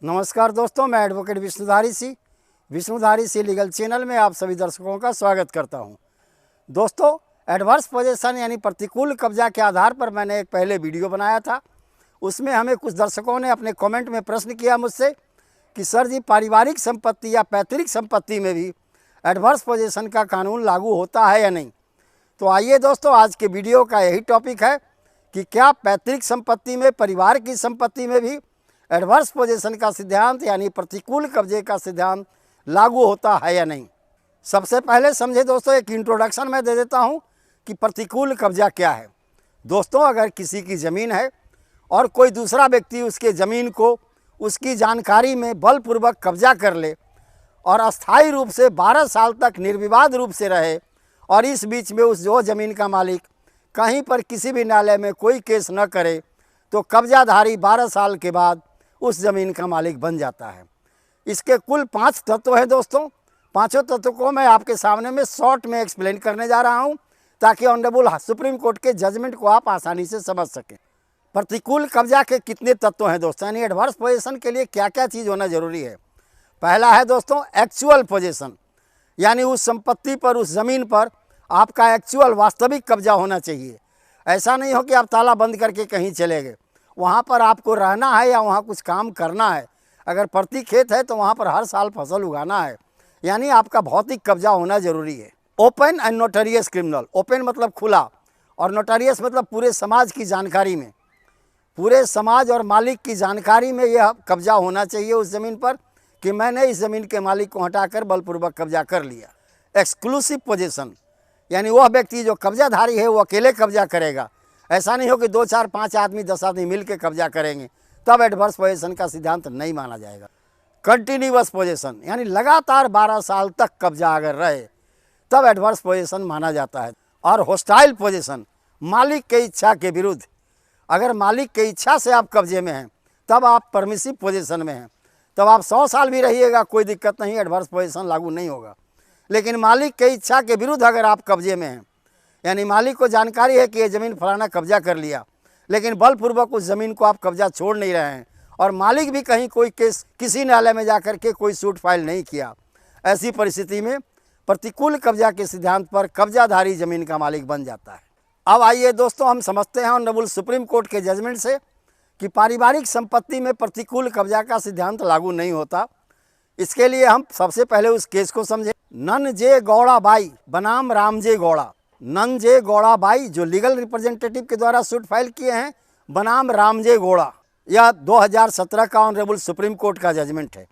नमस्कार दोस्तों, मैं एडवोकेट विष्णुधारी सी लीगल चैनल में आप सभी दर्शकों का स्वागत करता हूं। दोस्तों, एडवर्स पोजेसन यानी प्रतिकूल कब्जा के आधार पर मैंने एक पहले वीडियो बनाया था। उसमें हमें कुछ दर्शकों ने अपने कमेंट में प्रश्न किया मुझसे कि सर जी, पारिवारिक संपत्ति या पैतृक संपत्ति में भी एडवर्स पोजेसन का कानून लागू होता है या नहीं। तो आइए दोस्तों, आज के वीडियो का यही टॉपिक है कि क्या पैतृक संपत्ति में, परिवार की संपत्ति में भी एडवर्स पोजेसन का सिद्धांत यानी प्रतिकूल कब्जे का सिद्धांत लागू होता है या नहीं। सबसे पहले समझे दोस्तों, एक इंट्रोडक्शन मैं दे देता हूं कि प्रतिकूल कब्जा क्या है। दोस्तों, अगर किसी की ज़मीन है और कोई दूसरा व्यक्ति उसके ज़मीन को उसकी जानकारी में बलपूर्वक कब्जा कर ले और अस्थायी रूप से 12 साल तक निर्विवाद रूप से रहे और इस बीच में उस जो ज़मीन का मालिक कहीं पर किसी भी न्यायालय में कोई केस न करे, तो कब्जाधारी 12 साल के बाद उस ज़मीन का मालिक बन जाता है। इसके कुल 5 तत्व हैं दोस्तों। पांचों तत्वों को मैं आपके सामने में शॉर्ट में एक्सप्लेन करने जा रहा हूं, ताकि ऑनरेबल सुप्रीम कोर्ट के जजमेंट को आप आसानी से समझ सकें। प्रतिकूल कब्जा के कितने तत्व हैं दोस्तों, यानी एडवर्स पोजेसन के लिए क्या क्या चीज़ होना जरूरी है। पहला है दोस्तों एक्चुअल पोजेसन, यानी उस संपत्ति पर, उस ज़मीन पर आपका एक्चुअल वास्तविक कब्जा होना चाहिए। ऐसा नहीं हो कि आप ताला बंद करके कहीं चले गए, वहाँ पर आपको रहना है या वहाँ कुछ काम करना है। अगर प्रति खेत है तो वहाँ पर हर साल फसल उगाना है, यानी आपका भौतिक कब्जा होना जरूरी है। ओपन एंड नोटरियस क्रिमिनल, ओपन मतलब खुला और नोटरियस मतलब पूरे समाज की जानकारी में, पूरे समाज और मालिक की जानकारी में यह कब्जा होना चाहिए उस ज़मीन पर कि मैंने इस ज़मीन के मालिक को हटाकर बलपूर्वक कब्जा कर लिया। एक्सक्लूसिव पोजीशन, यानी वह व्यक्ति जो कब्जाधारी है वो अकेले कब्जा करेगा। ऐसा नहीं हो कि 2, 4, 5 आदमी, 10 आदमी मिल के कब्जा करेंगे, तब एडवर्स पोजेसन का सिद्धांत नहीं माना जाएगा। कंटिन्यूअस पोजेसन, यानी लगातार 12 साल तक कब्जा अगर रहे तब एडवर्स पोजेसन माना जाता है। और होस्टाइल पोजेसन, मालिक के इच्छा के विरुद्ध, अगर मालिक के इच्छा से आप कब्जे में हैं तब आप परमिसिव पोजेसन में हैं, तब आप 100 साल भी रहिएगा कोई दिक्कत नहीं, एडवर्स पोजेसन लागू नहीं होगा। लेकिन मालिक के इच्छा के विरुद्ध अगर आप कब्जे में हैं, यानी मालिक को जानकारी है कि ये ज़मीन फलाना कब्जा कर लिया, लेकिन बलपूर्वक उस ज़मीन को आप कब्जा छोड़ नहीं रहे हैं और मालिक भी कहीं कोई केस किसी न्यायालय में जाकर के कोई सूट फाइल नहीं किया, ऐसी परिस्थिति में प्रतिकूल कब्जा के सिद्धांत पर कब्जाधारी ज़मीन का मालिक बन जाता है। अब आइए दोस्तों, हम समझते हैं ऑनरेबल सुप्रीम कोर्ट के जजमेंट से कि पारिवारिक संपत्ति में प्रतिकूल कब्जा का सिद्धांत लागू नहीं होता। इसके लिए हम सबसे पहले उस केस को समझें। नन जे गौड़ा बाई बनाम राम जे गौड़ा, नन जे गौड़ा बाई जो लीगल रिप्रेजेंटेटिव के द्वारा सूट फाइल किए हैं, बनाम रामजे गौड़ा, यह 2017 का ऑनरेबल सुप्रीम कोर्ट का जजमेंट है।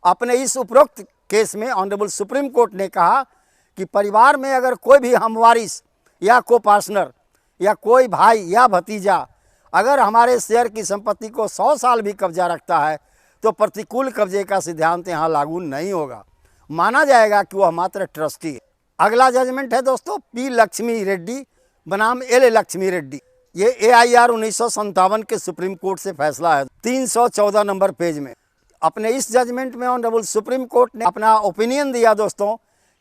अपने इस उपरोक्त केस में ऑनरेबल सुप्रीम कोर्ट ने कहा कि परिवार में अगर कोई भी हमवारिस या को पार्टनर या कोई भाई या भतीजा अगर हमारे शेयर की संपत्ति को 100 साल भी कब्जा रखता है तो प्रतिकूल कब्जे का सिद्धांत यहाँ लागू नहीं होगा, माना जाएगा कि वह मात्र ट्रस्टी है। अगला जजमेंट है दोस्तों पी लक्ष्मी रेड्डी बनाम एल लक्ष्मी रेड्डी। ये AIR 1957 के सुप्रीम कोर्ट से फैसला है, 314 नंबर पेज में। अपने इस जजमेंट में ऑनरेबल सुप्रीम कोर्ट ने अपना ओपिनियन दिया दोस्तों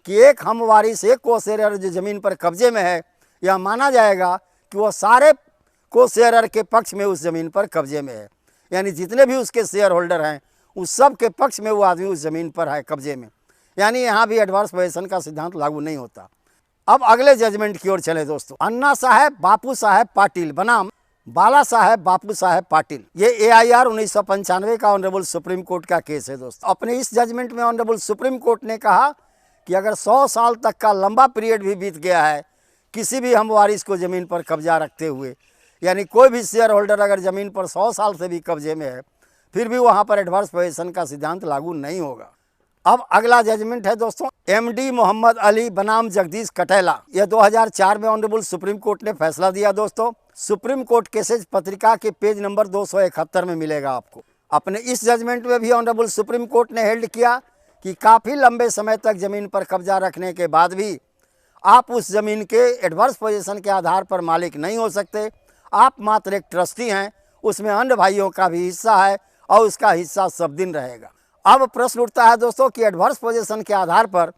कि एक हमवारिस, एक को शेयरर जो ज़मीन पर कब्जे में है, यह माना जाएगा कि वह सारे को शेयरर के पक्ष में उस ज़मीन पर कब्जे में है, यानी जितने भी उसके शेयर होल्डर हैं उस सब के पक्ष में वो आदमी उस ज़मीन पर है कब्जे में, यानी यहाँ भी एडवर्स पोजेसन का सिद्धांत लागू नहीं होता। अब अगले जजमेंट की ओर चले दोस्तों। अन्ना साहब बापू साहब पाटिल बनाम बाला साहब बापू साहब पाटिल, ये AIR 1995 का ऑनरेबल सुप्रीम कोर्ट का केस है दोस्तों। अपने इस जजमेंट में ऑनरेबल सुप्रीम कोर्ट ने कहा कि अगर 100 साल तक का लंबा पीरियड भी बीत गया है किसी भी हमवारिस को ज़मीन पर कब्जा रखते हुए, यानी कोई भी शेयर होल्डर अगर ज़मीन पर 100 साल से भी कब्जे में है, फिर भी वहाँ पर एडवर्स पोजेसन का सिद्धांत लागू नहीं होगा। अब अगला जजमेंट है दोस्तों MD मोहम्मद अली बनाम जगदीश कटेला। यह 2004 में ऑनरेबल सुप्रीम कोर्ट ने फैसला दिया दोस्तों। सुप्रीम कोर्ट केसेज पत्रिका के पेज नंबर 271 में मिलेगा आपको। अपने इस जजमेंट में भी ऑनरेबल सुप्रीम कोर्ट ने हेल्ड किया कि काफ़ी लंबे समय तक ज़मीन पर कब्जा रखने के बाद भी आप उस ज़मीन के एडवर्स पोजेसन के आधार पर मालिक नहीं हो सकते, आप मात्र एक ट्रस्टी हैं, उसमें अन्य भाइयों का भी हिस्सा है और उसका हिस्सा सब दिन रहेगा। अब प्रश्न उठता है दोस्तों कि एडवर्स पोजेसन के आधार पर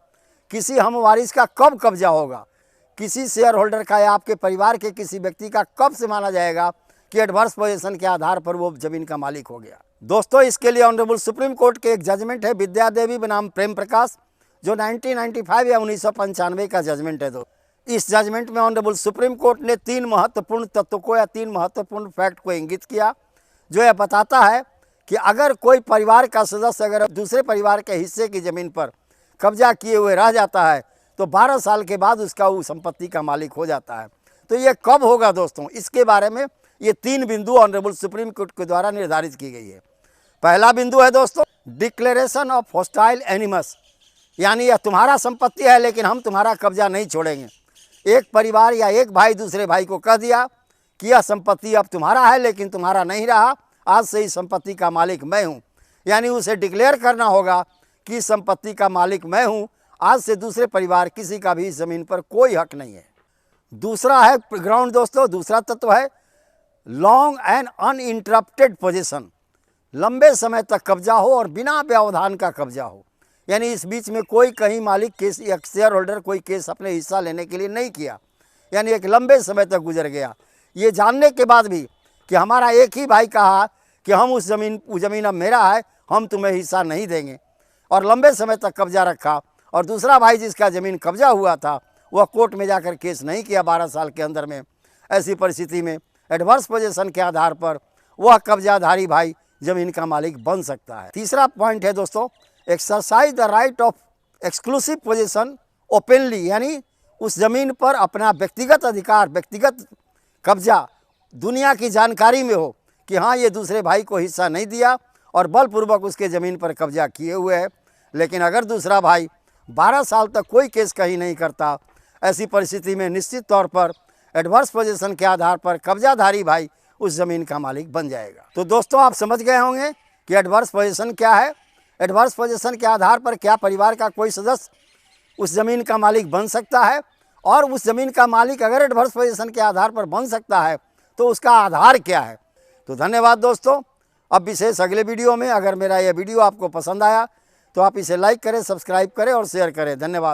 किसी हमवारिस का कब कब्जा होगा, किसी शेयर होल्डर का या आपके परिवार के किसी व्यक्ति का कब से माना जाएगा कि एडवर्स पोजेसन के आधार पर वो ज़मीन का मालिक हो गया। दोस्तों इसके लिए ऑनरेबल सुप्रीम कोर्ट के एक जजमेंट है विद्या देवी बनाम प्रेम प्रकाश, जो 1995 या 1995 का जजमेंट है। इस जजमेंट में ऑनरेबल सुप्रीम कोर्ट ने 3 महत्वपूर्ण तत्वों को या 3 महत्वपूर्ण फैक्ट को इंगित किया, जो यह बताता है कि अगर कोई परिवार का सदस्य अगर दूसरे परिवार के हिस्से की ज़मीन पर कब्जा किए हुए रह जाता है तो 12 साल के बाद उसका उस संपत्ति का मालिक हो जाता है। तो ये कब होगा दोस्तों, इसके बारे में ये 3 बिंदु ऑनरेबल सुप्रीम कोर्ट के द्वारा निर्धारित की गई है। पहला बिंदु है दोस्तों डिक्लेरेशन ऑफ हॉस्टाइल एनिमस, यानी यह तुम्हारा संपत्ति है लेकिन हम तुम्हारा कब्जा नहीं छोड़ेंगे। एक परिवार या एक भाई दूसरे भाई को कह दिया कि यह संपत्ति अब तुम्हारा है लेकिन तुम्हारा नहीं रहा, आज से इस संपत्ति का मालिक मैं हूँ। यानी उसे डिक्लेयर करना होगा कि इस संपत्ति का मालिक मैं हूँ, आज से दूसरे परिवार किसी का भी इस ज़मीन पर कोई हक नहीं है। दूसरा है ग्राउंड दोस्तों, दूसरा तत्व है लॉन्ग एंड अनइंटरप्टेड पोजीशन, लंबे समय तक कब्जा हो और बिना व्यवधान का कब्जा हो। यानी इस बीच में कोई कहीं मालिक केस या शेयर होल्डर कोई केस अपने हिस्सा लेने के लिए नहीं किया, यानी एक लंबे समय तक गुजर गया। ये जानने के बाद भी कि हमारा एक ही भाई कहा कि हम वो ज़मीन अब मेरा है, हम तुम्हें हिस्सा नहीं देंगे, और लंबे समय तक कब्जा रखा, और दूसरा भाई जिसका ज़मीन कब्जा हुआ था वह कोर्ट में जाकर केस नहीं किया 12 साल के अंदर में। ऐसी परिस्थिति में एडवर्स पोजीशन के आधार पर वह कब्जाधारी भाई ज़मीन का मालिक बन सकता है। तीसरा पॉइंट है दोस्तों exercise the right of exclusive position openly, यानी उस ज़मीन पर अपना व्यक्तिगत अधिकार, व्यक्तिगत कब्जा दुनिया की जानकारी में हो कि हाँ ये दूसरे भाई को हिस्सा नहीं दिया और बलपूर्वक उसके ज़मीन पर कब्जा किए हुए है। लेकिन अगर दूसरा भाई 12 साल तक कोई केस कहीं नहीं करता, ऐसी परिस्थिति में निश्चित तौर पर एडवर्स पोजीशन के आधार पर कब्जाधारी भाई उस ज़मीन का मालिक बन जाएगा। तो दोस्तों आप समझ गए होंगे कि एडवर्स पोजीशन क्या है। एडवर्स पोजीशन के आधार पर क्या परिवार का कोई सदस्य उस ज़मीन का मालिक बन सकता है, और उस ज़मीन का मालिक अगर एडवर्स पोजीशन के आधार पर बन सकता है तो उसका आधार क्या है। तो धन्यवाद दोस्तों। अब विशेष अगले वीडियो में, अगर मेरा यह वीडियो आपको पसंद आया तो आप इसे लाइक करें, सब्सक्राइब करें और शेयर करें। धन्यवाद।